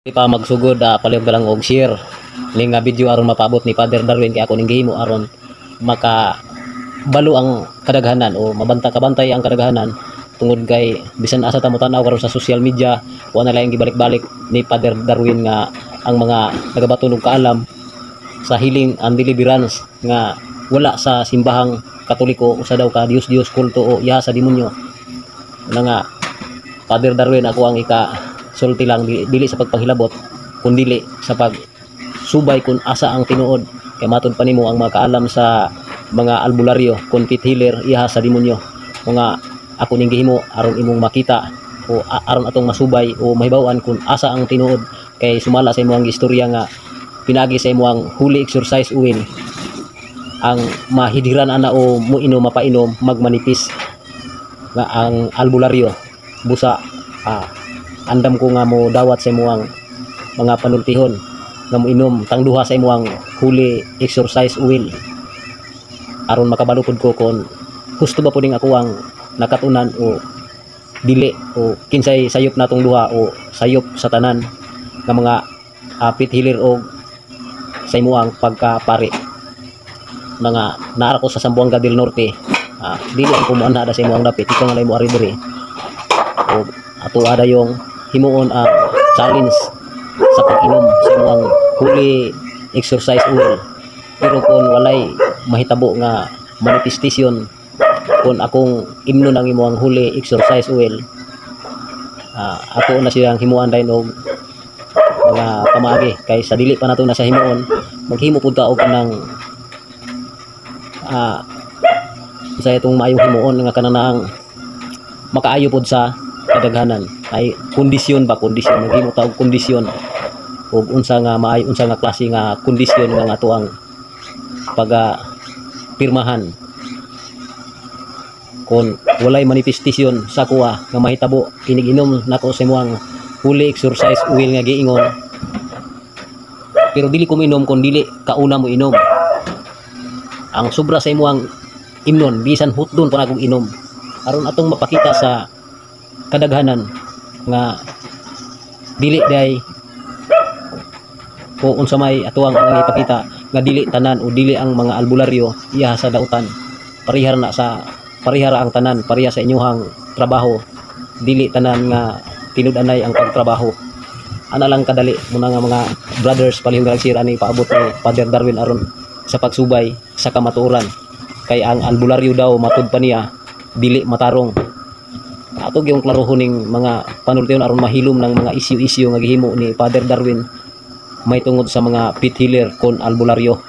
Di pa magsugod palihog lang og share ning nga video aron mapaabot ni Father Darwin kay ako ning gihimo aron maka balo ang kadaghanan o mabanta-kabantay ang kadaghanan tungod kay bisan asa ta mo tan-aw karon sa social media wa na lang gibalik-balik ni Father Darwin nga ang mga nagabatulog kaalam sa healing and deliverance nga wala sa simbahang Katoliko usa daw ka Dios kulto o iha sa demonyo na nga Father Darwin ako ang sulti lang dili sa pagpanghilabot kun dili sa pagsubay kung asa ang tinuod kay matud pa nimo ang mga kaalam sa mga albularyo kun pit healer iha sa demonyo mga ako ning gihimo aron imong makita o aron atong masubay o mahibaw-an kung asa ang tinuod kay sumala sa imong istorya nga pinagi sa imong holy exercise oil ang mahidiran ana o muinom mapainom magmanipis nga ang albularyo busa andam ko nga mo dawat sa imong mga panultihon nga moinom tang duha sa imong holy exercise oil aron makabalukod ko kung gusto ba puding ako ang nakatunan o dili o kinsay sayop natong duha o sayop sa tanan nga mga pit healer o sa imong pagkapari mga naara ko sa Zamboanga del Norte dili ko mo ana sa imong dapit ikaw nga lay mo ari diri o ato ada yung himuon challenge sa pag-inom sa imong holy exercise oil pero kung walay mahitabo nga manifestation kung akong imnon ang imong holy exercise oil ato na siyang himuan dayon og mga pamaagi kay sa dili pa nato na sa himuon maghimo pud ta og kanang sa itong maayong himuon nga kanang makaayo pod sa kadaghanan ay kondisyon maghimo ta og kondisyon ug unsa nga maayo unsa nga klase nga kondisyon nga ato ang pirmahan kung walay manifestation sa kuha nga mahitabo kiniginom nako sa imong holy exercise oil nga giingon pero dili ko minom kung dili kauna mo inom ang sobra sa imong imnon bisan hutdon pa akong inom aron atong mapakita sa kadaghanan nga dili day kung unsa may atuang ang ipakita nga dili tanan o dili ang mga albularyo iya sa dautan parihar ang tanan pareha sa inyong trabaho dili tanan nga tinud-anay ang pagtrabaho ana lang kadali muna nga mga brothers palihog sir ani paabot ni Father Darwin aron sa pagsubay sa kamatuoran kay ang albularyo daw matud pa niya dili matarong ato gyung klarohon ning mga panultiyon aron mahilom ng mga isyu nga gihimo ni Father Darwin may tungod sa mga pit healer kon albularyo